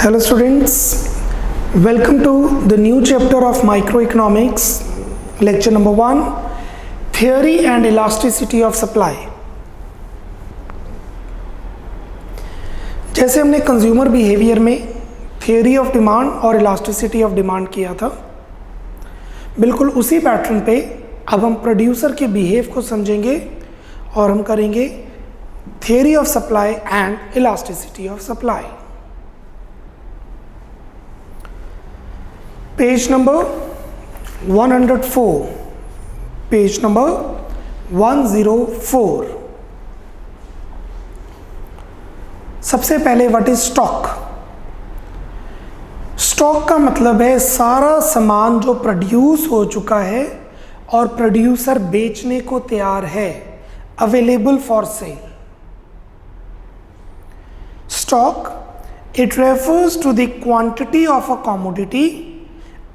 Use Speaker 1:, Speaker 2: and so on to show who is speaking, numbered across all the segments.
Speaker 1: Hello students, welcome to the new chapter of microeconomics, lecture number 1, theory and elasticity of supply। जैसे हमने consumer behaviour में theory of demand और elasticity of demand किया था, बिल्कुल उसी पैटर्न पे अब हम प्रोड्यूसर के बिहेव को समझेंगे और हम करेंगे theory of supply and elasticity of supply. Page number 104, page number 104। सबसे पहले व्हाट इज स्टॉक। स्टॉक का मतलब है सारा सामान जो प्रोड्यूस हो चुका है और प्रोड्यूसर बेचने को तैयार है, available for sale. Stock, it refers to the quantity of a commodity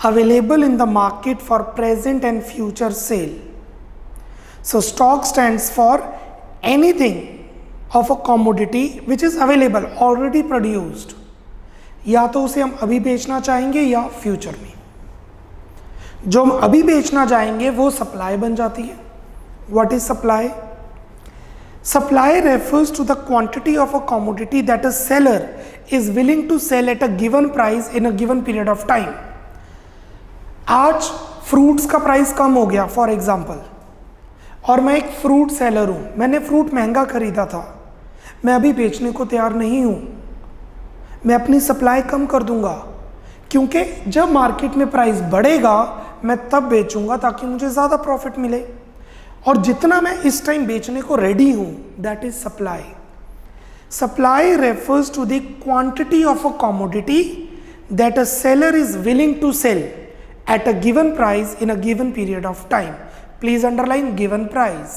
Speaker 1: available in the market for present and future sale. So stock stands for anything of a commodity which is available, already produced, या तो उसे हम अभी बेचना चाहेंगे या future में। जो हम अभी बेचना चाहेंगे वो सप्लाई बन जाती है। What is supply? Supply refers to the quantity of a commodity that a seller is willing to sell at a given price in a given period of time. आज फ्रूट्स का प्राइस कम हो गया for example, और मैं एक fruit seller हूँ, मैंने fruit महंगा खरीदा था, मैं अभी बेचने को तैयार नहीं हूँ, मैं अपनी सप्लाई कम कर दूंगा, क्योंकि जब मार्केट में प्राइस बढ़ेगा मैं तब बेचूंगा ताकि मुझे ज़्यादा प्रॉफिट मिले, और जितना मैं इस टाइम बेचने को रेडी हूँ, that is supply. Supply refers to the quantity of a commodity that a seller is willing to sell at a given price in a given period of time. Please underline given price.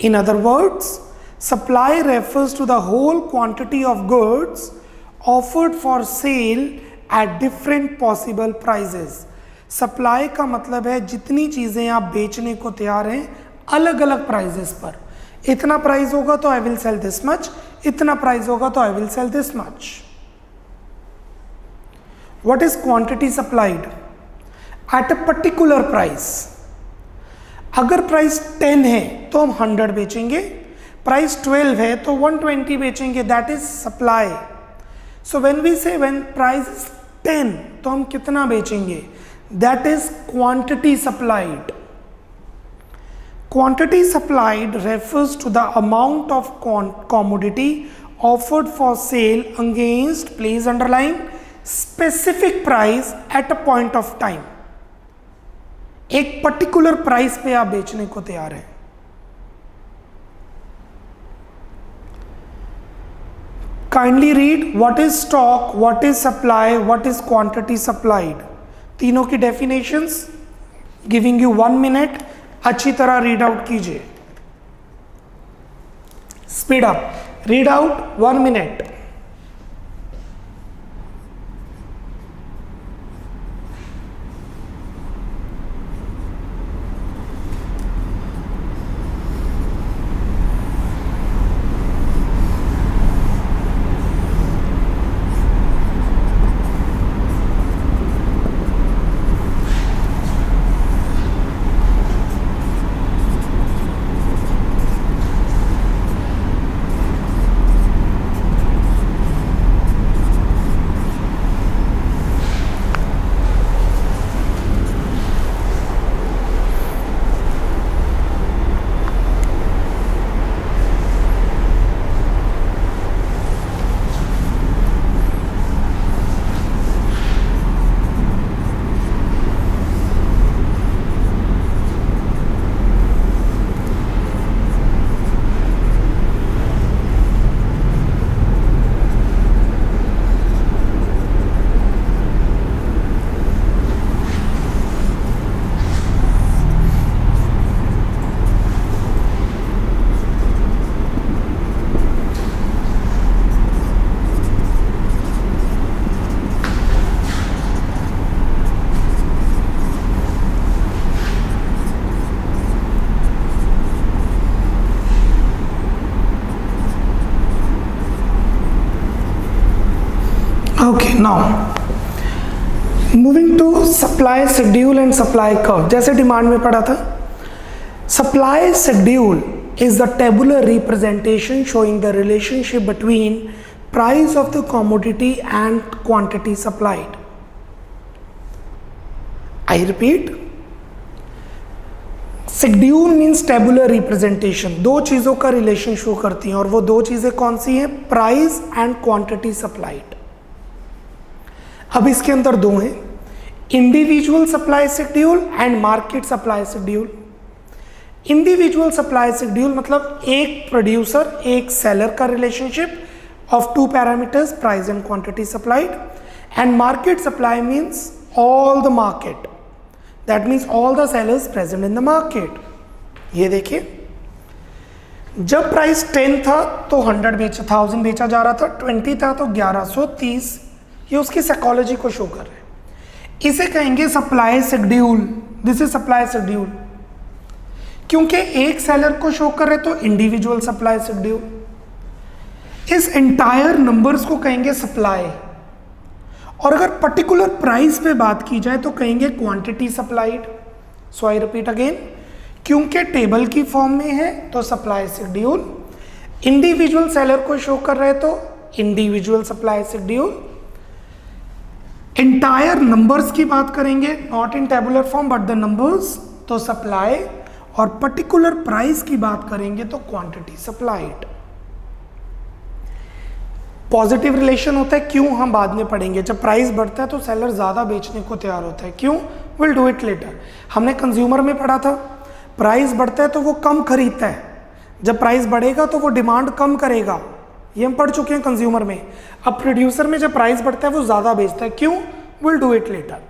Speaker 1: In other words, supply refers to the whole quantity of goods offered for sale at different possible prices. Supply का मतलब है जितनी चीजें आप बेचने को तैयार हैं अलग अलग प्राइजेस पर। इतना प्राइस होगा तो I will sell this much, इतना प्राइस होगा तो I will sell this much. What is quantity supplied? At a particular price. अगर प्राइस 10 है तो हम 100 बेचेंगे, प्राइस 12 है तो 120 बेचेंगे, that is supply. So when we say when price is 10 तो हम कितना बेचेंगे, that is quantity supplied. Quantity supplied refers to the amount of commodity offered for sale against, please underline, specific price at a point of time. एक particular price पे आप बेचने को तैयार हैं। Kindly read what is stock, what is supply, what is quantity supplied. तीनों की definitions giving you 1 minute, अच्छी तरह रीड आउट कीजिए। Speed up, read out 1 minute. Now moving to supply schedule and supply curve, जैसे demand में पढ़ा था, supply schedule is the tabular representation showing the relationship between price of the commodity and quantity supplied. I repeat, schedule means tabular representation. दो चीजों का relation show करती हैं और वो दो चीजें कौन सी हैं? Price and quantity supplied. अब इसके अंदर दो हैं, individual supply schedule and market supply schedule. Individual supply schedule मतलब एक प्रोड्यूसर एक सेलर का relationship of two parameters, price and quantity supplied. And market supply means all the market, that means all the sellers present in the market. ये देखिए, जब price 10 था तो 1000 बेचा जा रहा था, 20 था तो 1130। ये उसकी साइकोलॉजी को शो कर रहे हैं। इसे कहेंगे supply schedule. This is supply schedule. क्योंकि एक सेलर को शो कर रहे तो इंडिविजुअल सप्लाई शेड्यूल। इस एंटायर नंबर्स को कहेंगे सप्लाई। और अगर पर्टिकुलर प्राइस पे बात की जाए तो कहेंगे quantity supplied. So I repeat again, क्योंकि टेबल की फॉर्म में है तो सप्लाई शेड्यूल, इंडिविजुअल सेलर को शो कर रहे तो individual supply schedule. Entire numbers की बात करेंगे, not in tabular form but the numbers, तो सप्लाई। और पर्टिकुलर प्राइस की बात करेंगे तो क्वांटिटी सप्लाइड। पॉजिटिव रिलेशन होता है, क्यों हम बाद में पढ़ेंगे। जब प्राइस बढ़ता है तो सेलर ज्यादा बेचने को तैयार होता है, क्यों? Will do it later. हमने कंज्यूमर में पढ़ा था, प्राइस बढ़ता है तो वो कम खरीदता है, जब प्राइस बढ़ेगा तो वो डिमांड कम करेगा। ये हम पढ़ चुके हैं कंज्यूमर में। अब प्रोड्यूसर में जब प्राइस बढ़ता है वो ज्यादा बेचता है, क्यों? Will do it later.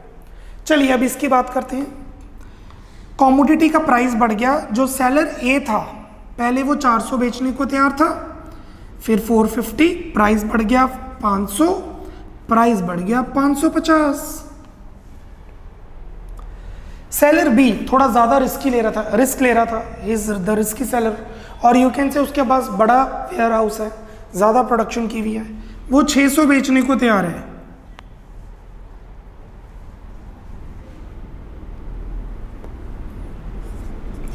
Speaker 1: चलिए अब इसकी बात करते हैं। कॉमोडिटी का प्राइस बढ़ गया, जो सेलर ए था पहले वो 400 बेचने को तैयार था, फिर 450, प्राइस बढ़ गया 500, प्राइस बढ़ गया 550। सेलर बी थोड़ा ज्यादा रिस्क ले रहा था, इज द रिस्की सेलर। और यू कैन से उसके पास बड़ा वेयर हाउस है, ज्यादा प्रोडक्शन की भी है, वो 600 बेचने को तैयार है।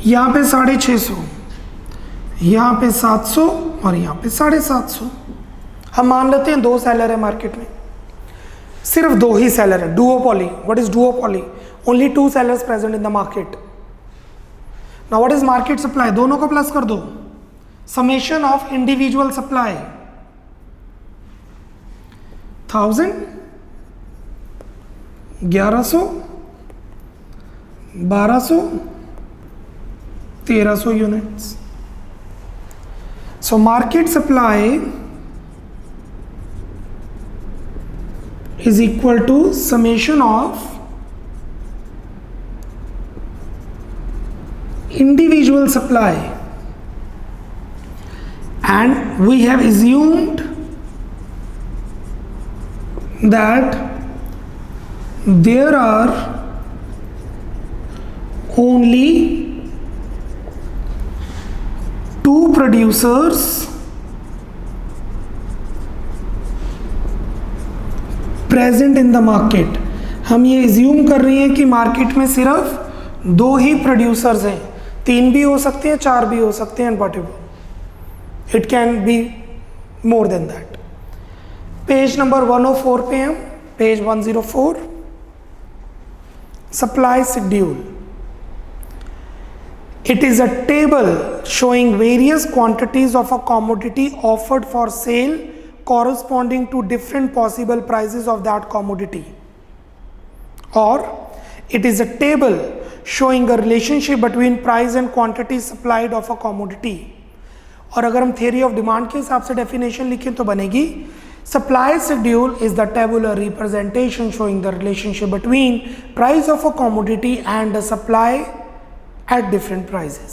Speaker 1: यहाँ पे 650, यहाँ पे 700 और यहाँ पे 750। हम मान लेते हैं दो सेलर है मार्केट में, सिर्फ दो ही सेलर है, duopoly. What is duopoly? Only two sellers present in the market. Now what is market supply? दोनों को प्लस कर दो, summation of individual supply 1000, 1100, 1200, 1300 units. So market supply is equal to summation of individual supply, and we have assumed that there are only two producers present in the market. हम ये assume कर रहे हैं कि market में सिर्फ दो ही producers हैं, तीन भी हो सकते हैं, चार भी हो सकते हैं, and whatever it can be more than that. Page number 104 पे हम, page 104, supply schedule. It is a table showing various quantities of a commodity offered for sale corresponding to different possible prices of that commodity. Or it is a table showing a relationship between price and quantity supplied of a commodity. और अगर हम theory of demand के हिसाब से definition लिखें तो बनेगी, supply schedule is the tabular representation showing the relationship between price of a commodity and the supply at different prices.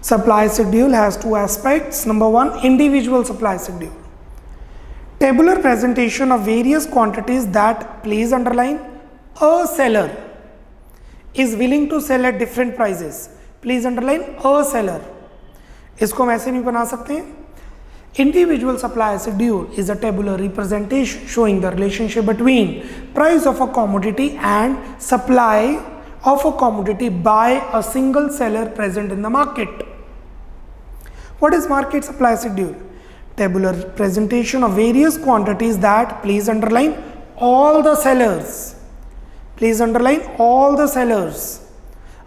Speaker 1: Supply schedule has two aspects. Number one, individual supply schedule. Tabular presentation of various quantities that, please underline, a seller is willing to sell at different prices. Please underline, a seller. इसको हम ऐसे भी बना सकते हैं, Individual supply schedule is a tabular representation showing the relationship between price of a commodity and supply of a commodity by a single seller present in the market. What is market supply schedule? Tabular representation of various quantities that, please underline, all the sellers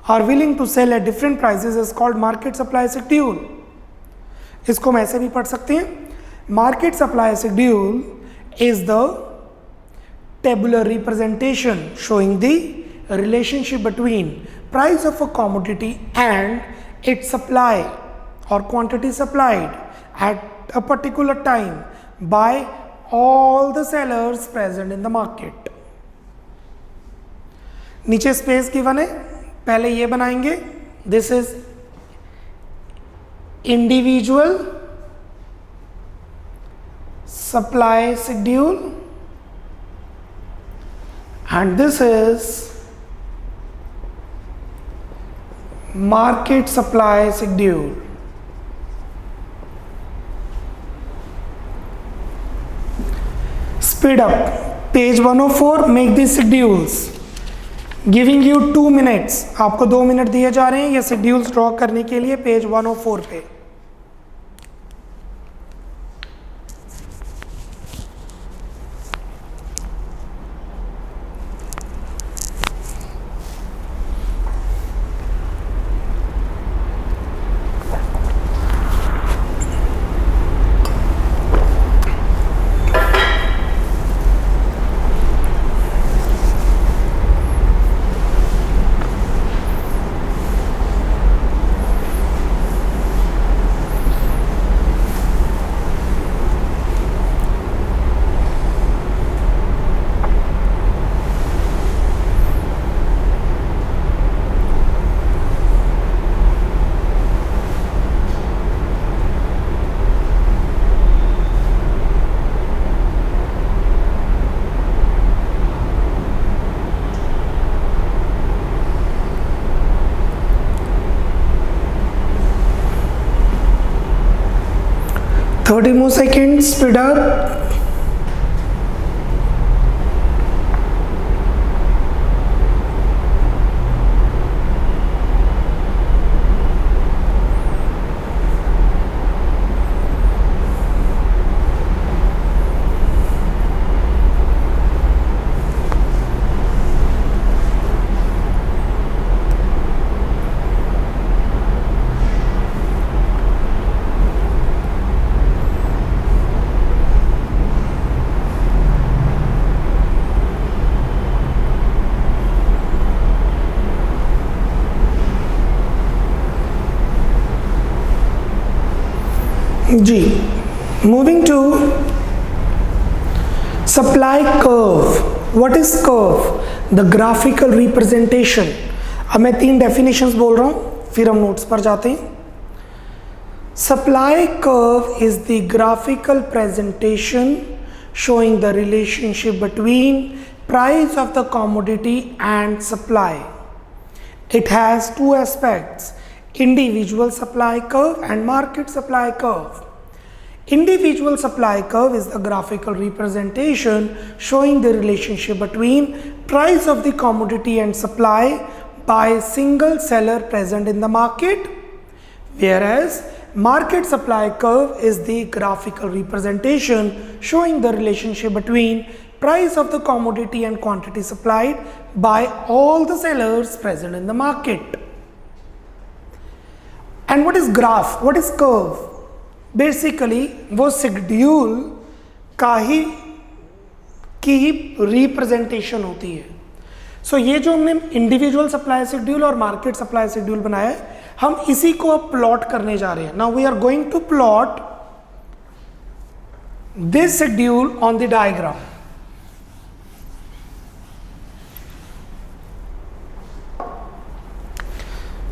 Speaker 1: are willing to sell at different prices is called market supply schedule. इसको हम ऐसे भी पढ़ सकते हैं, market supply schedule is the tabular representation showing the relationship between price of a commodity and its supply or quantity supplied at a particular time by all the sellers present in the market. नीचे space given है, पहले ये बनाएंगे, this is individual supply schedule and this is market supply schedule. Speed up, page 104, make these schedules. Giving you 2 minutes, आपको 2 minute दिए जा रहे हैं ये शेड्यूल्स ड्रॉ करने के लिए पेज 104 पे. Thirty more seconds, speed up. जी, moving to supply curve. What is curve? The graphical representation. अब मैं 3 definitions बोल रहा हूँ, फिर हम नोट्स पर जाते हैं. Supply curve is the graphical presentation showing the relationship between price of the commodity and supply. It has 2 aspects, individual supply curve and market supply curve. Individual supply curve is the graphical representation showing the relationship between price of the commodity and supply by a single seller present in the market, whereas market supply curve is the graphical representation showing the relationship between price of the commodity and quantity supplied by all the sellers present in the market. And what is graph? What is curve? Basically वो schedule की ही representation होती है. सो ये जो हमने individual supply schedule और market supply schedule बनाया है, हम इसी को अब प्लॉट करने जा रहे हैं. Now we are going to plot this schedule on the diagram.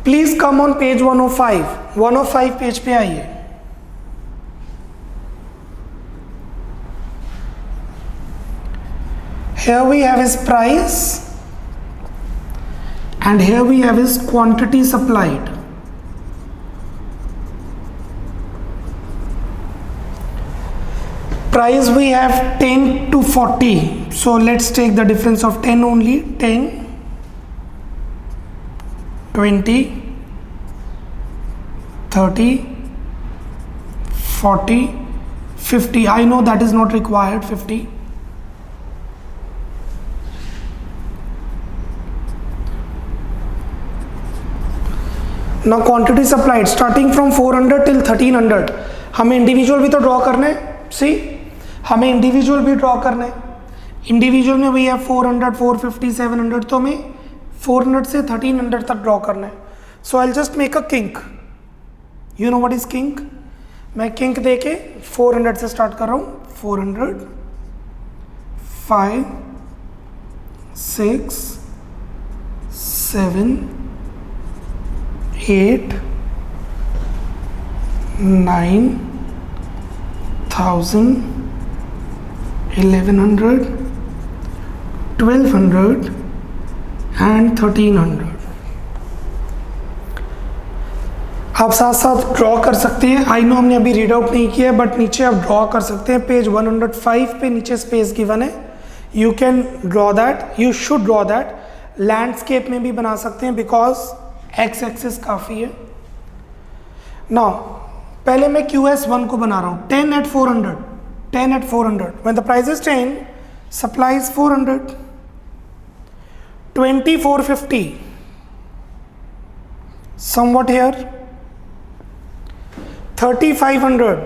Speaker 1: Please come on page 105 page पे आइए. Here we have his price and here we have his quantity supplied. price we have 10 to 40, so let's take the difference of 10 only. 10, 20, 30, 40, 50. I know that is not required. 50. Now quantity supplied starting from 400 till 1300. हमें individual भी तो draw करने, सी हमें individual भी draw करने. Individual में भैया 400, 450, 700, तो हमें 400 से 1300 तक ड्रॉ करना है. So I just make a kink. You know what is kink? मैं किंक दे के 400 से स्टार्ट कर रहा हूँ. 400, 5, 6, 7, 8, 9, 1000, 1100, 1200 and 1300. आप साथ साथ ड्रॉ कर सकते हैं. आई नो हमने अभी रीड आउट नहीं किया है, बट नीचे आप ड्रॉ कर सकते हैं. पेज 105 पे नीचे स्पेस गिवन है. You can draw that, you should draw that. Landscape में भी बना सकते हैं बिकॉज एक्स एक्सिस काफ़ी है. नाउ पहले मैं QS1 को बना रहा हूँ. 10 at 400, 10 at 400. When the price is 10, supply is 400. 20, 450. Somewhat here. 30, 500.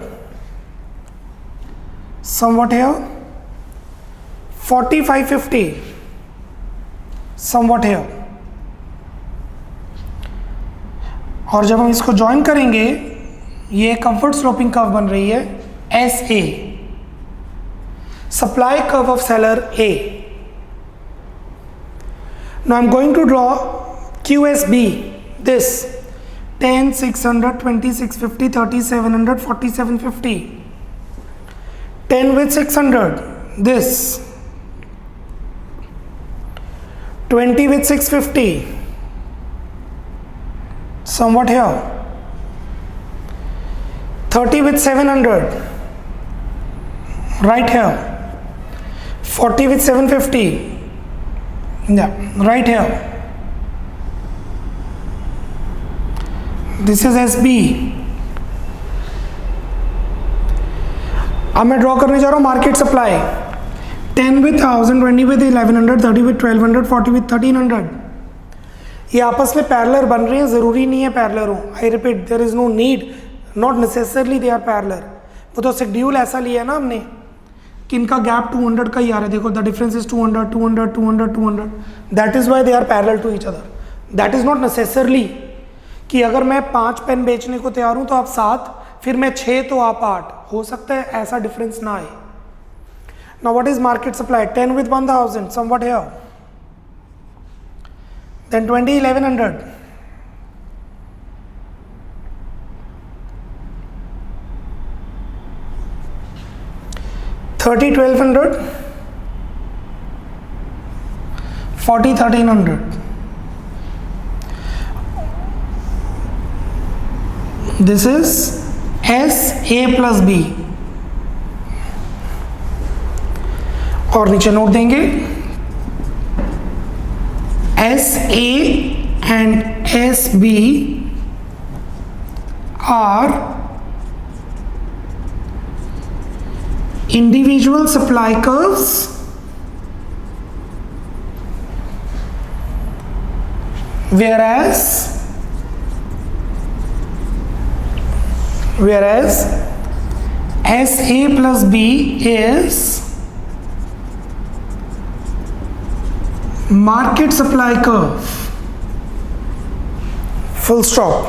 Speaker 1: Somewhat here. 40, 550. Somewhat here. और जब हम इसको ज्वाइन करेंगे, ये एक अपवर्ड स्लोपिंग कर्व बन रही है SA, supply curve of seller A. Now I am going to draw QSB. This 10, 600, 20, 650, 30, 700, 40, 750. 10 with 600. This 20 with 650. Somewhat here. 30 with 700. Right here. 40 with 750. Yeah, right here. This is SB. अब मैं draw करने जा रहा हूँ market supply. 10 with 1000, 20 with 1100, 30 with 1200, 40 with 1300. ये आपस में parallel बन रहे हैं. ज़रूरी नहीं है पैरेलल हो. I repeat, there is no need, not necessarily they are parallel. वो तो शेड्यूल ऐसा लिया ना हमने कि इनका गैप 200 का ही आ रहा है. देखो the difference is 200, 200, 200, 200. That is why they are parallel to each other. That is not necessarily कि अगर मैं 5 पेन बेचने को तैयार हूँ तो आप 7, फिर मैं 6 तो आप 8. हो सकता है ऐसा डिफरेंस ना आए. Now what is market supply? 10 with 1000, somewhat here. Then 20, 1100. 30, 1200. 40, 1300. This is SA plus B. और नीचे नोट देंगे SA and SB are individual supply curves whereas SA plus B is market supply curve. Full stop.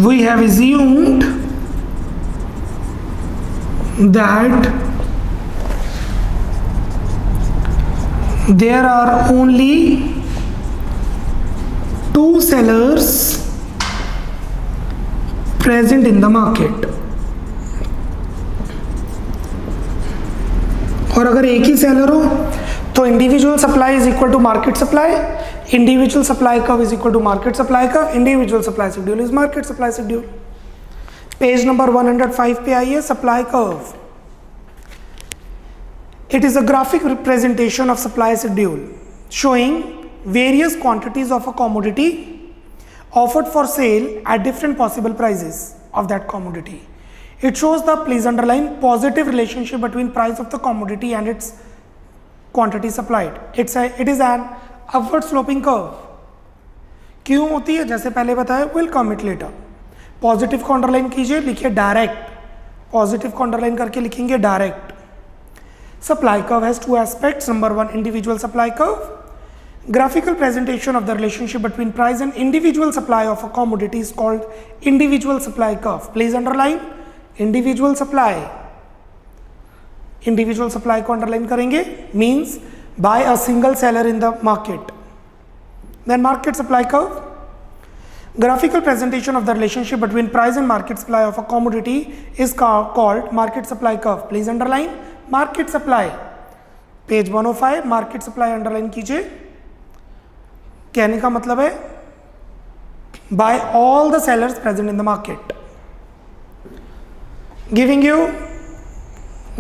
Speaker 1: We have assumed that there are only 2 sellers present in the market. और अगर एक ही seller हो तो individual supply is equal to market supply. Individual supply curve is equal to market supply curve. Individual supply schedule is market supply schedule. Page number 105 पे आइए, supply curve. It is a graphic representation of supply schedule showing various quantities of a commodity offered for sale at different possible prices of that commodity. It shows the, please underline, positive relationship between price of the commodity and its quantity supplied. It is an upward sloping curve. क्यों होती है? जैसे पहले बताया, will come it later. Positive को underline कीजिए, लिखिए direct. Positive को अंडरलाइन करके लिखेंगे direct. Supply curve has two aspects. Number one, individual supply curve. Graphical presentation of the relationship between price and individual supply of a commodity is called individual supply curve. Please underline individual supply. Individual supply को underline करेंगे, means by a single seller in the market. Then market supply curve. Graphical presentation of the relationship between price and market supply of a commodity is called market supply curve. Please underline market supply. Page 105 market supply underline कीजिए. कहने का मतलब है by all the sellers present in the market. Giving you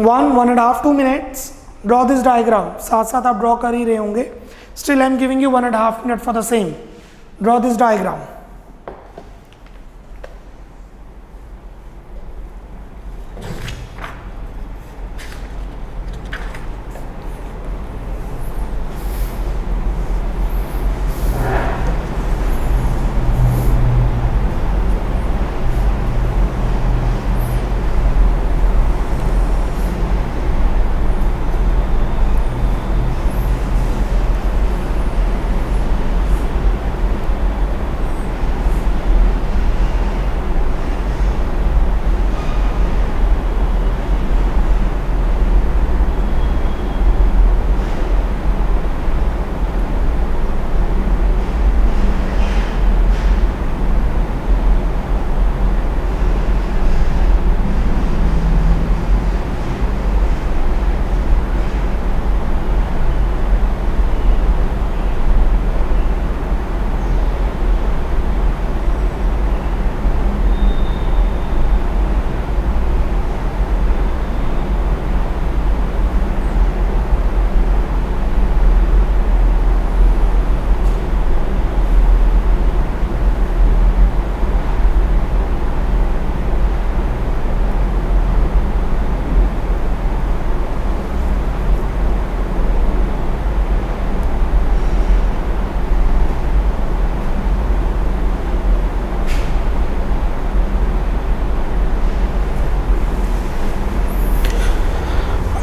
Speaker 1: 1.5 2 minutes. Draw this diagram. साथ साथ आप draw कर ही रहे होंगे. Still I am giving you 1.5 minutes for the same. Draw this diagram.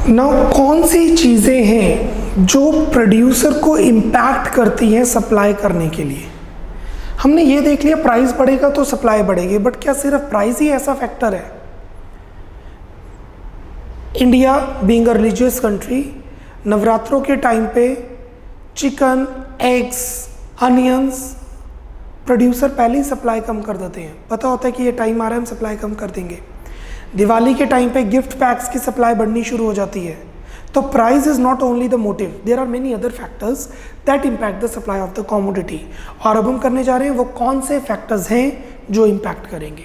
Speaker 1: ना कौन सी चीज़ें हैं जो प्रोड्यूसर को इम्पैक्ट करती हैं सप्लाई करने के लिए? हमने ये देख लिया प्राइस बढ़ेगा तो सप्लाई बढ़ेगी, बट क्या सिर्फ प्राइस ही ऐसा फैक्टर है? India being a religious country, नवरात्रों के टाइम पे चिकन, एग्स, अनियंस प्रोड्यूसर पहले ही सप्लाई कम कर देते हैं. पता होता है कि ये टाइम आ रहा है, हम सप्लाई कम कर देंगे. दिवाली के टाइम पे गिफ्ट पैक्स की सप्लाई बढ़नी शुरू हो जाती है. तो price is not only the motive, there are many other factors that impact the supply of the commodity. और अब हम करने जा रहे हैं वो कौन से फैक्टर्स हैं जो इम्पैक्ट करेंगे.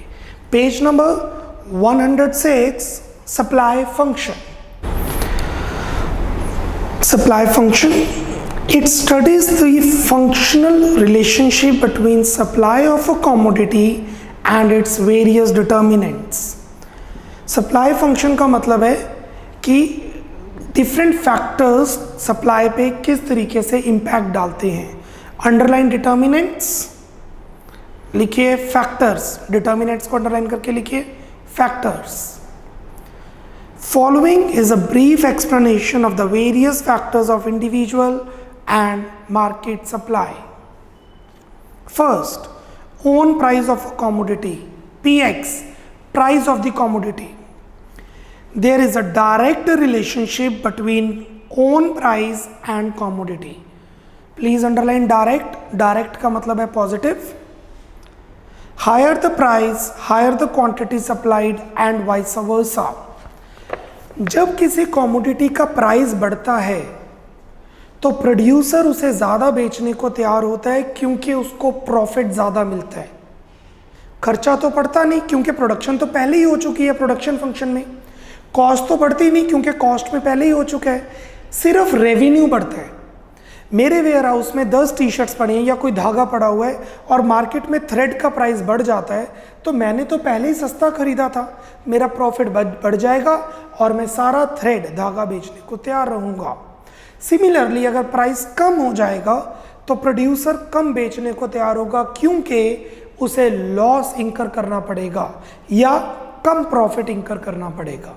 Speaker 1: Page number 106, supply function. Supply function, it studies the functional relationship between supply of a commodity and its various determinants. Supply function का मतलब है कि डिफरेंट फैक्टर्स सप्लाई पे किस तरीके से इम्पैक्ट डालते हैं. अंडरलाइन डिटर्मिनेंट्स लिखिए, फैक्टर्स. डिटर्मिनेंट्स को अंडरलाइन करके लिखिए, factors. Following is a brief explanation of the various factors of individual and market supply. First, own price of a commodity, PX, price of the commodity. There is a direct relationship between own price and commodity. Please underline direct. Direct का मतलब है positive. Higher the price, higher the quantity supplied and vice versa. जब किसी commodity का price बढ़ता है तो producer उसे ज़्यादा बेचने को तैयार होता है क्योंकि उसको प्रॉफिट ज़्यादा मिलता है. खर्चा तो बढ़ता नहीं क्योंकि प्रोडक्शन तो पहले ही हो चुकी है प्रोडक्शन फंक्शन में। कॉस्ट तो बढ़ती नहीं क्योंकि कॉस्ट में पहले ही हो चुका है। सिर्फ रेवेन्यू बढ़ता है। मेरे वेयर हाउस में 10 टी शर्ट्स पड़ी हैं या कोई धागा पड़ा हुआ है और मार्केट में थ्रेड का प्राइस बढ़ जाता है, तो मैंने तो पहले ही सस्ता खरीदा था, मेरा प्रॉफिट बढ़ जाएगा और मैं सारा थ्रेड धागा बेचने को तैयार रहूँगा। सिमिलरली अगर प्राइस कम हो जाएगा तो प्रोड्यूसर कम बेचने को तैयार होगा क्योंकि उसे लॉस इंकर करना पड़ेगा या कम प्रॉफिट इंकर करना पड़ेगा।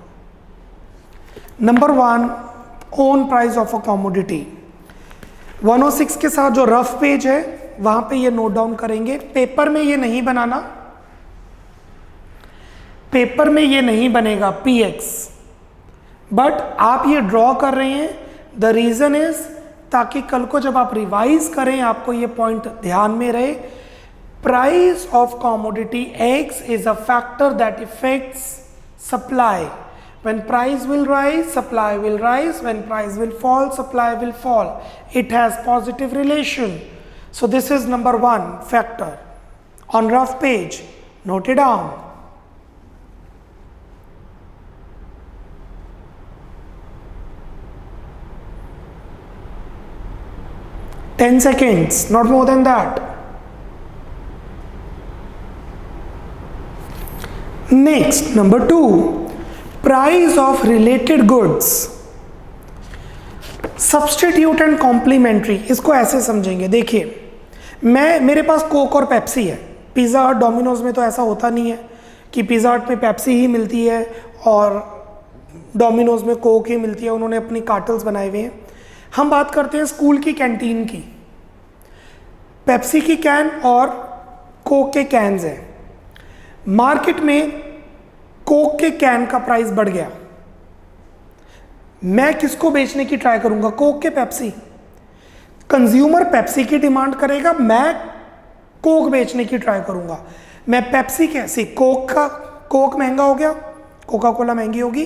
Speaker 1: Number 1, own price of a commodity. 106 के साथ जो रफ पेज है वहां पे ये नोट डाउन करेंगे। पेपर में ये नहीं बनाना, पेपर में ये नहीं बनेगा PX, बट आप ये ड्रॉ कर रहे हैं। द रीजन इज ताकि कल को जब आप रिवाइज करें आपको ये पॉइंट ध्यान में रहे। Price of commodity X is a factor that affects supply. When price will rise, supply will rise. When price will fall, supply will fall. It has positive relation. So this is number 1 factor. On rough page, note it down. Ten seconds, not more than that. Next, number 2. Price of related goods. Substitute and complementary, इसको ऐसे समझेंगे। देखिए मेरे पास Coke और Pepsi है। Pizza Hut Domino's में तो ऐसा होता नहीं है कि पिज़्ज़ा हट में पेप्सी ही मिलती है और डोमिनोज में कोक ही मिलती है, उन्होंने अपनी कार्टल्स बनाए हुए हैं। हम बात करते हैं स्कूल की कैंटीन की। पेप्सी की कैन और कोक के कैन्स हैं। मार्केट में कोक के कैन का प्राइस बढ़ गया, मैं किसको बेचने की ट्राई करूंगा? कोक के पेप्सी। कंज्यूमर पेप्सी की डिमांड करेगा, मैं कोक बेचने की ट्राई करूंगा। मैं पेप्सी कैसी, कोक महंगा हो गया, कोका कोला महंगी होगी।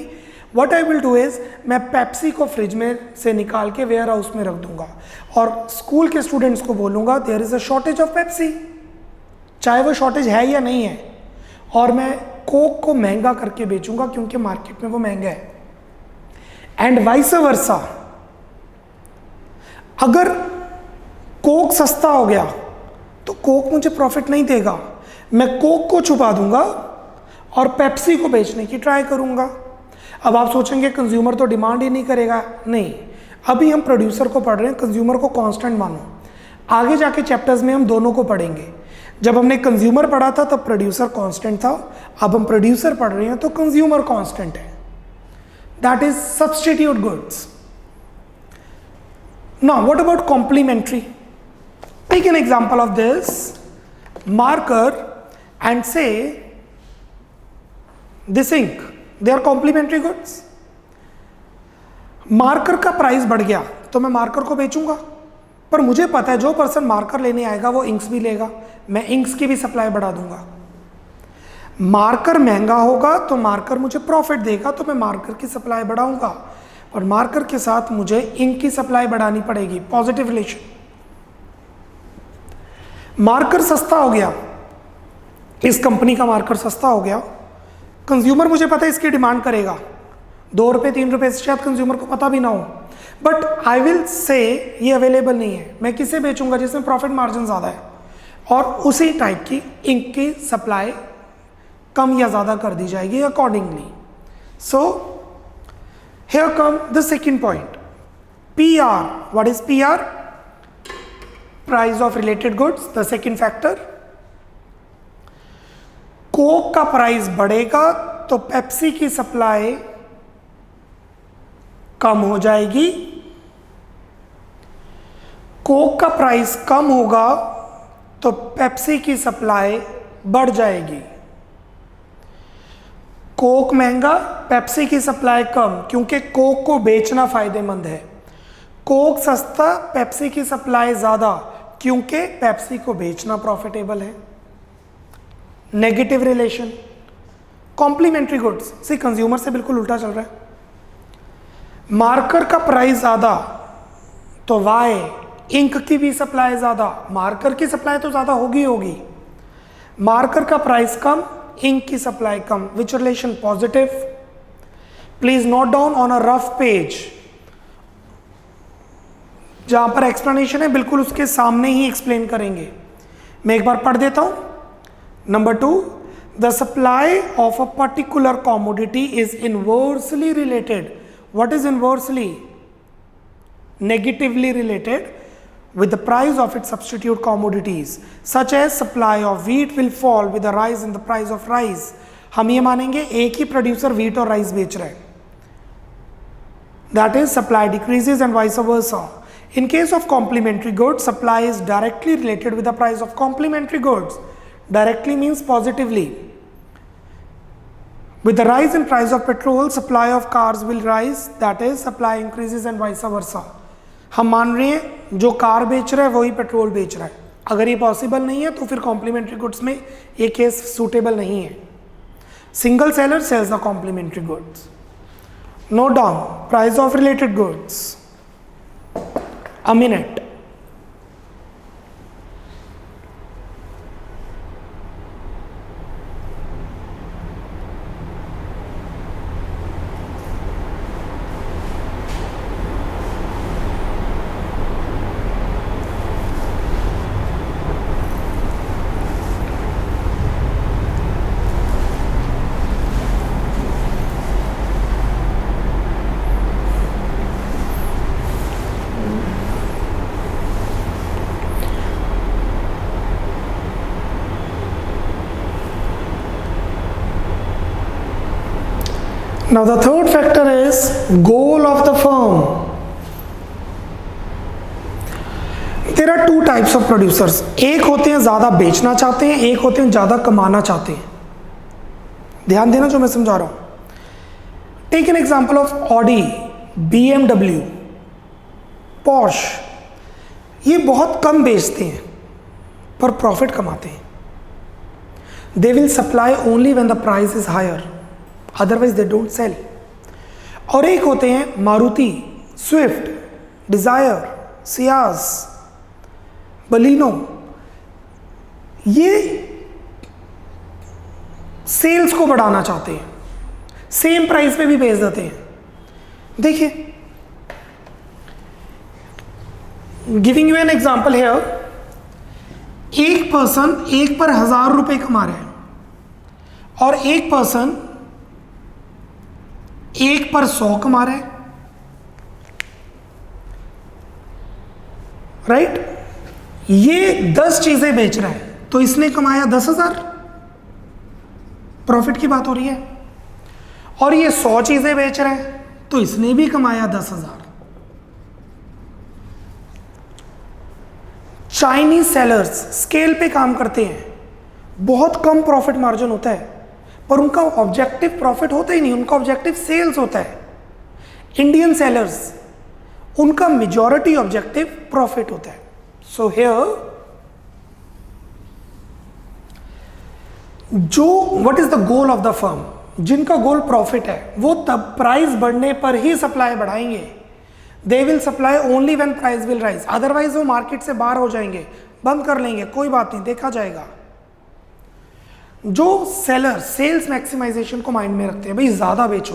Speaker 1: What I will do is मैं पेप्सी को फ्रिज में से निकाल के वेयर हाउस में रख दूंगा और स्कूल के स्टूडेंट्स को बोलूंगा there is a shortage of Pepsi, चाहे वो शॉर्टेज है या नहीं है, और मैं कोक को महंगा करके बेचूंगा क्योंकि मार्केट में वो महंगा है। एंड वाइस वर्सा, अगर कोक सस्ता हो गया तो कोक मुझे प्रॉफिट नहीं देगा, मैं कोक को छुपा दूंगा और पेप्सी को बेचने की ट्राई करूंगा। अब आप सोचेंगे कंज्यूमर तो डिमांड ही नहीं करेगा। नहीं, अभी हम प्रोड्यूसर को पढ़ रहे हैं, कंज्यूमर को कांस्टेंट मानो। आगे जाके चैप्टर्स में हम दोनों को पढ़ेंगे। जब हमने कंज्यूमर पढ़ा था तब प्रोड्यूसर कांस्टेंट था, अब हम प्रोड्यूसर पढ़ रहे हैं तो कंज्यूमर कांस्टेंट है। That is substitute goods. Now what about complementary? Take an example of this marker and say this ink, they are complementary goods. Marker का प्राइस बढ़ गया तो मैं मार्कर को बेचूंगा, पर मुझे पता है जो पर्सन मार्कर लेने आएगा वो इंक्स भी लेगा, मैं इंक्स की भी सप्लाई बढ़ा दूंगा। मार्कर महंगा होगा तो मार्कर मुझे प्रॉफिट देगा, तो मैं मार्कर की सप्लाई बढ़ाऊंगा और मार्कर के साथ मुझे इंक की सप्लाई बढ़ानी पड़ेगी। Positive relation. मार्कर सस्ता हो गया, इस कंपनी का मार्कर सस्ता हो गया, कंज्यूमर मुझे पता है इसकी डिमांड करेगा, 2 रुपये 3 रुपये से शायद कंज्यूमर को पता भी ना हो, बट आई विल से ये अवेलेबल नहीं है, मैं किसे बेचूंगा? जिसमें प्रॉफिट मार्जिन ज़्यादा है, और उसी टाइप की इंक की सप्लाई कम या ज़्यादा कर दी जाएगी accordingly. So here come the second point, PR. What is PR? Price of related goods, the second factor. Coke का प्राइस बढ़ेगा तो पेप्सी की सप्लाई कम हो जाएगी, कोक का प्राइस कम होगा तो पेप्सी की सप्लाई बढ़ जाएगी। कोक महंगा, पेप्सी की सप्लाई कम, क्योंकि कोक को बेचना फायदेमंद है। कोक सस्ता, पेप्सी की सप्लाई ज़्यादा, क्योंकि पेप्सी को बेचना प्रॉफिटेबल है। Negative relation. कॉम्प्लीमेंट्री गुड्स, सी कंज्यूमर से बिल्कुल उल्टा चल रहा है। मार्कर का प्राइस ज़्यादा तो वाई इंक की भी सप्लाई ज़्यादा, मार्कर की सप्लाई तो ज़्यादा होगी, मार्कर का प्राइस कम, इंक की supply come, which relation positive? Please note down on a rough page, जहां पर एक्सप्लेनेशन है बिल्कुल उसके सामने ही एक्सप्लेन करेंगे। मैं एक बार पढ़ देता हूं। Number 2, the supply of a particular commodity is inversely related. What is inversely? Negatively related with the price of its substitute commodities, such as supply of wheat will fall with the rise in the price of rice. हम ये मानेंगे एक ही producer wheat और rice बेच रहा है, that is supply decreases and vice versa. In case of complementary goods, supply is directly related with the price of complementary goods. Directly means positively. With the rise in price of petrol, supply of cars will rise, that is supply increases and vice versa. हम मान रहे हैं जो car बेच रहा है वही petrol बेच रहा है। अगर ये पॉसिबल नहीं है तो फिर कॉम्प्लीमेंट्री गुड्स में ये केस सूटेबल नहीं है। Single seller sells the complementary goods. Note down price of related goods. A minute. Now the third factor is goal of the firm. There are two types of producers. एक होते हैं ज़्यादा बेचना चाहते हैं, एक होते हैं ज़्यादा कमाना चाहते हैं। ध्यान देना जो मैं समझा रहा हूँ। Take an example of Audi, BMW, posh. ये बहुत कम बेचते हैं पर प्रॉफिट कमाते हैं। They will supply only when the price is higher. Otherwise they don't sell. और एक होते हैं Maruti, Swift, Dzire, Ciaz, Baleno. ये सेल्स को बढ़ाना चाहते हैं, सेम प्राइस पे भी बेच देते हैं। देखिए, giving you an example here, एक पर्सन एक पर 1000 रुपए कमा रहे हैं और एक पर्सन एक पर 100 कमा रहे हैं, राइट? ये 10 चीजें बेच रहा है तो इसने कमाया 10,000, प्रॉफिट की बात हो रही है। और ये 100 चीजें बेच रहे हैं तो इसने भी कमाया 10,000। चाइनीज सेलर्स स्केल पे काम करते हैं, बहुत कम प्रॉफिट मार्जिन होता है पर उनका ऑब्जेक्टिव प्रॉफिट होता ही नहीं, उनका ऑब्जेक्टिव सेल्स होता है। इंडियन सेलर्स, उनका मेजॉरिटी ऑब्जेक्टिव प्रॉफिट होता है। सो हियर जो what is the goal of the firm, जिनका गोल प्रॉफिट है वो तब प्राइस बढ़ने पर ही सप्लाई बढ़ाएंगे। They will supply only when price will rise, otherwise वो मार्केट से बाहर हो जाएंगे, बंद कर लेंगे, कोई बात नहीं, देखा जाएगा। जो सेलर सेल्स मैक्सिमाइजेशन को माइंड में रखते हैं, भाई ज्यादा बेचो,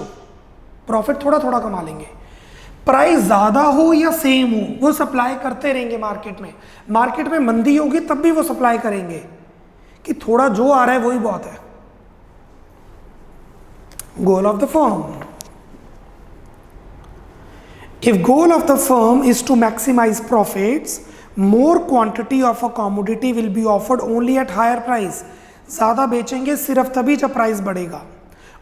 Speaker 1: प्रॉफिट थोड़ा थोड़ा कमा लेंगे, प्राइस ज्यादा हो या सेम हो वो सप्लाई करते रहेंगे मार्केट में। मार्केट में मंदी होगी तब भी वो सप्लाई करेंगे कि थोड़ा जो आ रहा है वही बहुत है। गोल of the firm, if goal of the firm is to maximize profits, more quantity of a commodity will be offered only at higher price. ज़्यादा बेचेंगे सिर्फ तभी जब प्राइस बढ़ेगा।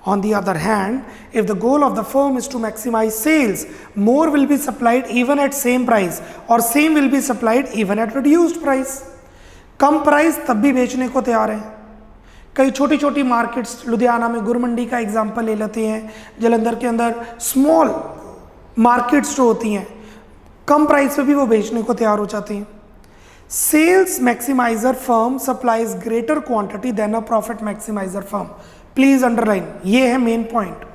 Speaker 1: On the other hand, if the goal of the firm is to maximize sales, more will be supplied even at same price और same will be supplied even at reduced price. Come price तब भी बेचने को तैयार हैं। कई छोटी छोटी मार्केट्स, लुधियाना में गुर मंडी का एग्जाम्पल ले लेते हैं, जलंधर के अंदर स्मॉल मार्केट्स जो होती हैं, कम प्राइस पे भी वो बेचने को तैयार हो जाते हैं। Sales maximiser firm supplies greater quantity than a profit maximiser firm. Please underline, ये है मेन पॉइंट।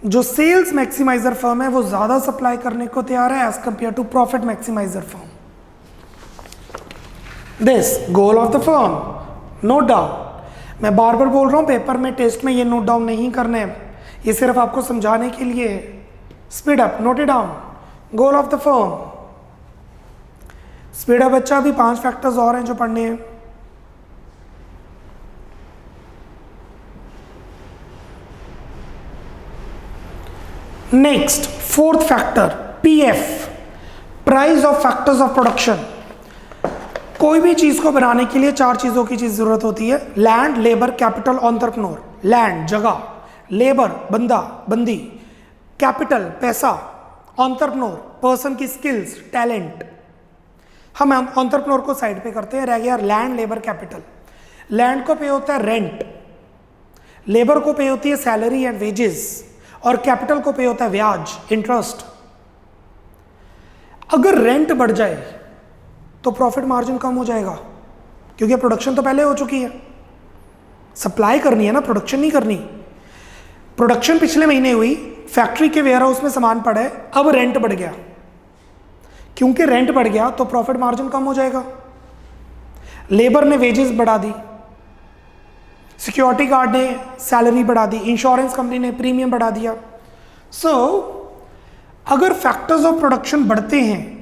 Speaker 1: जो सेल्स मैक्सिमाइजर फर्म है वो ज्यादा सप्लाई करने को तैयार है as compare to profit maximiser firm. This goal of the firm. Note down, मैं बार बार बोल रहा हूँ पेपर में टेस्ट में ये नोट डाउन नहीं करने हैं, ये सिर्फ आपको समझाने के लिए है। Speed up, note it down, goal of the firm. Speed up बच्चा, अभी 5 फैक्टर्स और हैं जो पढ़ने हैं। Next, 4th factor, PF, price of factors of production. कोई भी चीज को बनाने के लिए 4 चीजों की चीज जरूरत होती है। Land, labour, capital, entrepreneur. Land जगह, लेबर बंदा बंदी, कैपिटल पैसा, एंटरप्रेन्योर पर्सन की स्किल्स टैलेंट। हम एंटरप्रेन्योर को साइड पे करते हैं, रह गया लैंड, लेबर, कैपिटल। लैंड को पे होता है रेंट, लेबर को पे होती है सैलरी एंड वेजेस, और कैपिटल को पे होता है ब्याज, इंटरेस्ट। अगर रेंट बढ़ जाए तो प्रॉफिट मार्जिन कम हो जाएगा, क्योंकि प्रोडक्शन तो पहले हो चुकी है, सप्लाई करनी है ना, प्रोडक्शन नहीं करनी। प्रोडक्शन पिछले महीने हुई, फैक्ट्री के वेयर हाउस में सामान पड़ा है, अब रेंट बढ़ गया, क्योंकि रेंट बढ़ गया तो प्रॉफिट मार्जिन कम हो जाएगा। लेबर ने वेजेस बढ़ा दी, सिक्योरिटी गार्ड ने सैलरी बढ़ा दी, इंश्योरेंस कंपनी ने प्रीमियम बढ़ा दिया। सो अगर फैक्टर्स ऑफ प्रोडक्शन बढ़ते हैं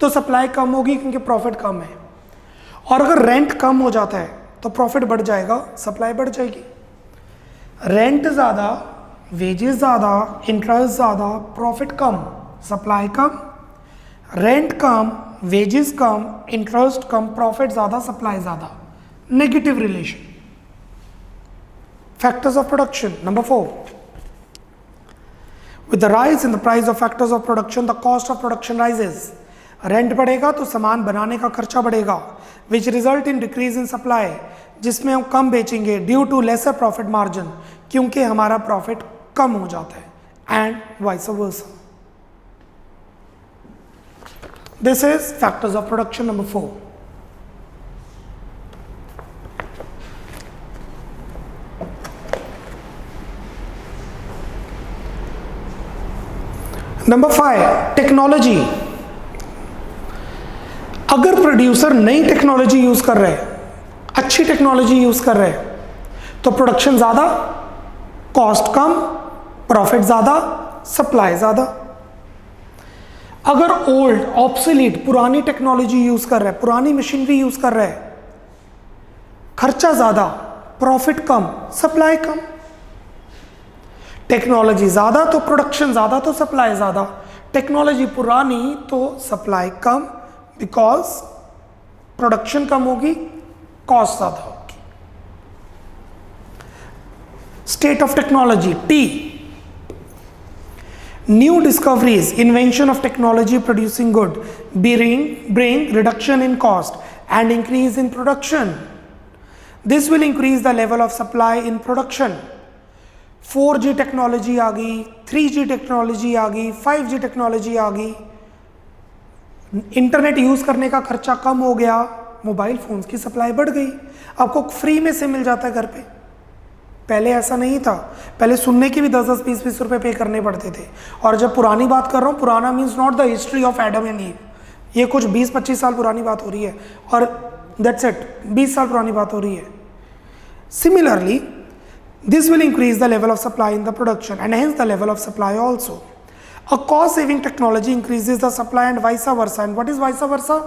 Speaker 1: तो सप्लाई कम होगी क्योंकि प्रॉफिट कम है, और अगर रेंट कम हो जाता है तो प्रॉफिट बढ़ जाएगा, सप्लाई बढ़ जाएगी। रेंट ज़्यादा, वेजेस ज़्यादा, इंटरेस्ट ज़्यादा, प्रॉफिट कम, सप्लाई कम। रेंट कम, वेजेस कम, इंटरेस्ट कम, प्रॉफिट ज़्यादा, सप्लाई ज़्यादा। Negative relation. Factors of production, number 4, with the rise in the price of factors of production, the cost of production rises. Rent बढ़ेगा तो सामान बनाने का खर्चा बढ़ेगा, which result in decrease in supply, जिसमें हम कम बेचेंगे, due to lesser profit margin, क्योंकि हमारा प्रॉफिट कम हो जाता है, and vice versa. This is factors of production number 4. Number 5, technology. अगर प्रोड्यूसर नई टेक्नोलॉजी यूज कर रहे हैं, अच्छी टेक्नोलॉजी यूज कर रहे हैं, तो प्रोडक्शन ज्यादा, कॉस्ट कम, प्रॉफिट ज्यादा, सप्लाई ज्यादा। अगर ओल्ड ऑब्सोलीट पुरानी टेक्नोलॉजी यूज कर रहा है, पुरानी मशीनरी यूज कर रहा है, खर्चा ज्यादा, प्रॉफिट कम, सप्लाई कम। टेक्नोलॉजी ज्यादा तो प्रोडक्शन ज्यादा तो सप्लाई ज्यादा, टेक्नोलॉजी पुरानी तो सप्लाई कम, बिकॉज प्रोडक्शन कम होगी, कॉस्ट ज्यादा होगी। State of technology, T, new discoveries, invention of technology producing good bring reduction in cost and increase in production. This will increase the level of supply in production. 4G technology आ गई, 3G technology आ गई, 5G technology आ गई, internet use करने का खर्चा कम हो गया, मोबाइल फोन्स की सप्लाई बढ़ गई, आपको फ्री में से मिल जाता है घर पे। पहले ऐसा नहीं था, पहले सुनने के भी 10-10, 20-20 रुपए पे करने पड़ते थे। और जब पुरानी बात कर रहा हूँ, पुराना means not the history of Adam and ewe, ये कुछ 20-25 साल पुरानी बात हो रही है, और दैट्स इट, 20 साल पुरानी बात हो रही है। Similarly this will increase the level of supply in the production and hence the level of supply also. A cost saving technology increases the supply and vice versa. And what is vice versa?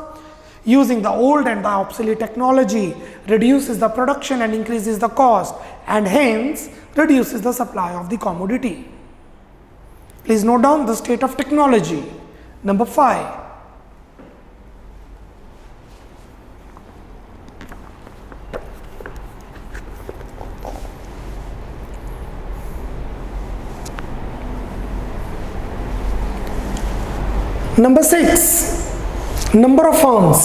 Speaker 1: Using the old and the obsolete technology reduces the production and increases the cost and hence reduces the supply of the commodity. Please note down the state of technology. Number 5. Number 6, number of firms.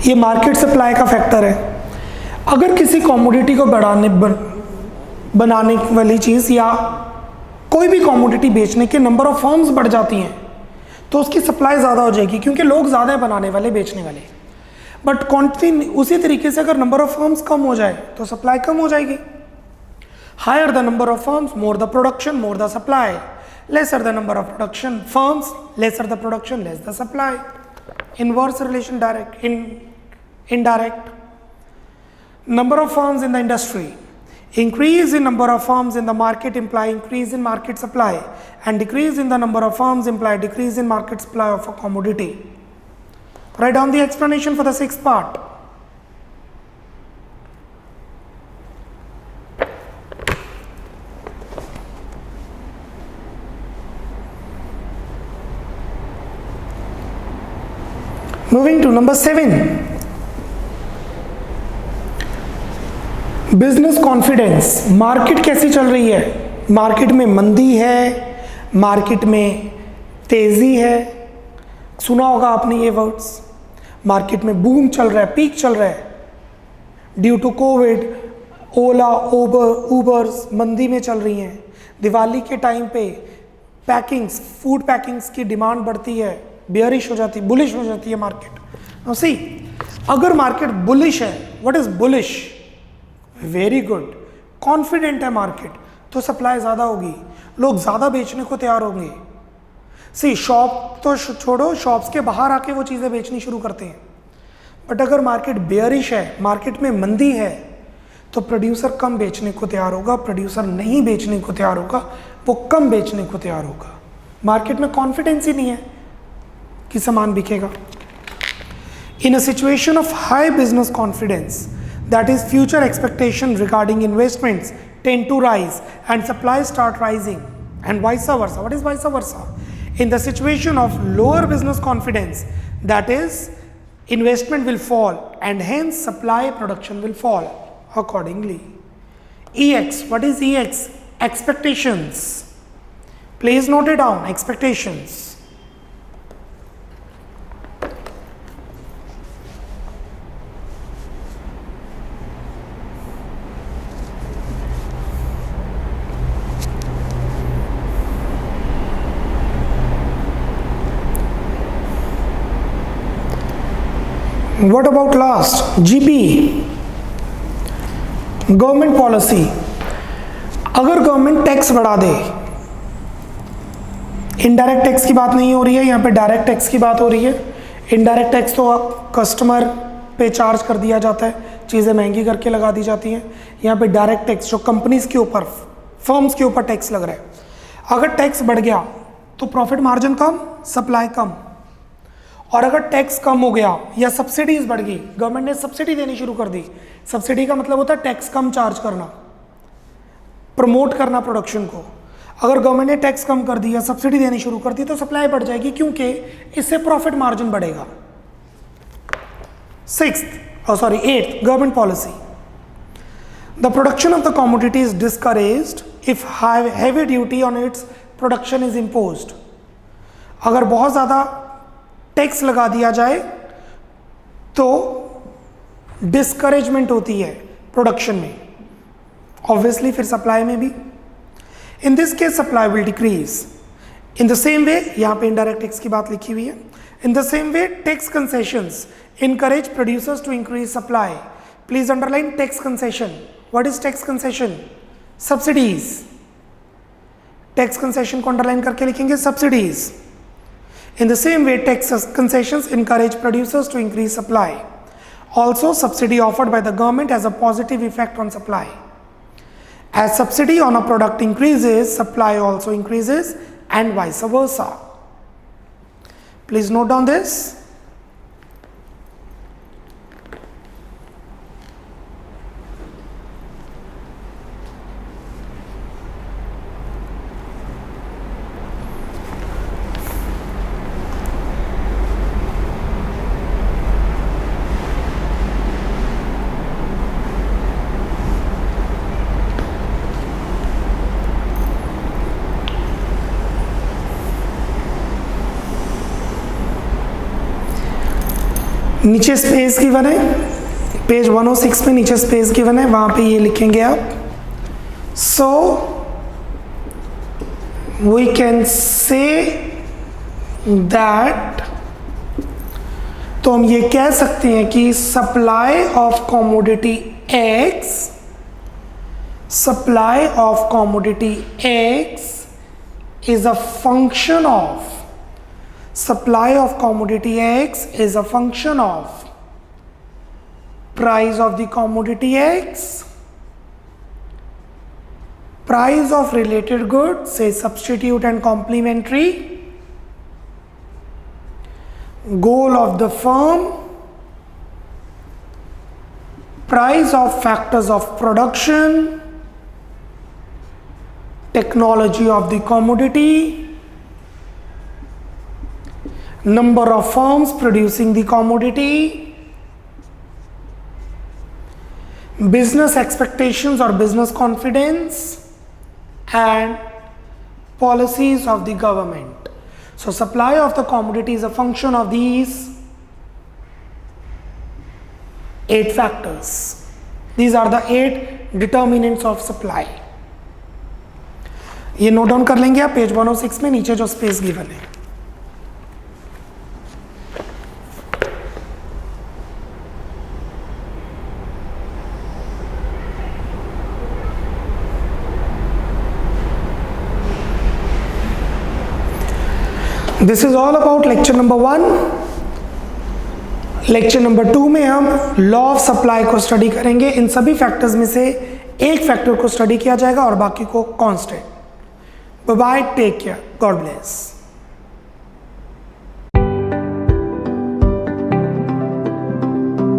Speaker 1: ये market supply का factor है। अगर किसी commodity को बनाने वाली चीज़ या कोई भी कमोडिटी बेचने के नंबर ऑफ फर्म्स बढ़ जाती हैं तो उसकी सप्लाई ज़्यादा हो जाएगी, क्योंकि लोग ज़्यादा है बनाने वाले, बेचने वाले। बट क्वांटिटी उसी तरीके से अगर नंबर ऑफ फर्म्स कम हो जाए तो सप्लाई कम हो जाएगी। Higher the number of firms, more the production, more the supply. Lesser the number of production firms, lesser the production, less the supply. Inverse relation direct, Indirect. Number of firms in the industry. Increase in number of firms in the market imply increase in market supply, and decrease in the number of firms imply decrease in market supply of a commodity. Write down the explanation for the sixth part. Moving to number 7. Business confidence. Market कैसी चल रही है? Market में मंदी है, market में तेजी है. सुना होगा आपने ये वर्ड्स. मार्केट में बूम चल रहा है, पीक चल रहा है. Due to Covid Ola, Ubers मंदी में चल रही हैं. दिवाली के टाइम पे पैकिंग्स, फूड पैकिंग्स की डिमांड बढ़ती है, बेयरिश हो जाती, बुलिश हो जाती है मार्केट. नाउ सी, अगर मार्केट बुलिश है, what is bullish? Very good. Confident है मार्केट, तो सप्लाई ज़्यादा होगी, लोग ज़्यादा बेचने को तैयार होंगे. सी, शॉप तो छोड़ो, शॉप्स के बाहर आके वो चीज़ें बेचनी शुरू करते हैं. बट अगर मार्केट बेयरिश है, मार्केट में मंदी है, तो प्रोड्यूसर कम बेचने को तैयार होगा. प्रोड्यूसर नहीं बेचने को तैयार होगा, वो कम बेचने को तैयार होगा. मार्केट में कॉन्फिडेंस ही नहीं है कि सामान बिकेगा. In a situation of high business confidence, that is future expectation regarding investments tend to rise and supply start rising, and vice versa. What is vice versa? In the situation of lower business confidence, that is investment will fall and hence supply production will fall accordingly. EX, what is EX? Expectations. Please note it down, expectations. What about last? GP, government policy. अगर government tax बढ़ा दे, indirect tax की बात नहीं हो रही है यहाँ पे, डायरेक्ट टैक्स की बात हो रही है. इनडायरेक्ट टैक्स तो कस्टमर पे चार्ज कर दिया जाता है, चीज़ें महंगी करके लगा दी जाती हैं. यहाँ पे डायरेक्ट टैक्स जो कंपनीज के ऊपर, फर्म्स के ऊपर टैक्स लग रहा है. अगर टैक्स बढ़ गया तो प्रॉफिट मार्जिन कम, सप्लाई कम. और अगर टैक्स कम हो गया या सब्सिडीज बढ़ गई, गवर्नमेंट ने सब्सिडी देनी शुरू कर दी. सब्सिडी का मतलब होता है टैक्स कम चार्ज करना, प्रमोट करना प्रोडक्शन को. अगर गवर्नमेंट ने टैक्स कम कर दी या सब्सिडी देनी शुरू कर दी तो सप्लाई बढ़ जाएगी, क्योंकि इससे प्रॉफिट मार्जिन बढ़ेगा. Eighth, government policy. The production of the commodity is discouraged if heavy duty on its production is imposed. अगर बहुत ज़्यादा टैक्स लगा दिया जाए तो डिस्करेजमेंट होती है प्रोडक्शन में, ऑब्वियसली फिर सप्लाई में भी. In this case supply will decrease. In the same way, यहाँ पे इनडायरेक्ट टैक्स की बात लिखी हुई है. In the same way tax concessions encourage producers to increase supply. Please underline tax concession. What is tax concession? Subsidies. Tax concession को underline करके लिखेंगे subsidies. In the same way, tax concessions encourage producers to increase supply. Also, subsidy offered by the government has a positive effect on supply. As subsidy on a product increases, supply also increases and vice versa. Please note down this. नीचे space given है, page 106 पे नीचे space given है, वहां पे ये लिखेंगे आप. So we can say that, तो हम ये कह सकते हैं कि supply of commodity X, supply of commodity X is a function of, supply of commodity X is a function of price of the commodity X, price of related goods, say substitute and complementary, goal of the firm, price of factors of production, technology of the commodity, number of firms producing the commodity, business expectations or business confidence, and policies of the government. So supply of the commodity is a function of these 8 factors. These are the 8 determinants of supply. ये note down कर लेंगे आप page 106 में, नीचे जो space given है. This is all about lecture number 1. Lecture number 2 में हम लॉ ऑफ सप्लाई को स्टडी करेंगे. इन सभी फैक्टर्स में से एक फैक्टर को स्टडी किया जाएगा और बाकी को constant. Bye bye, take care, God bless.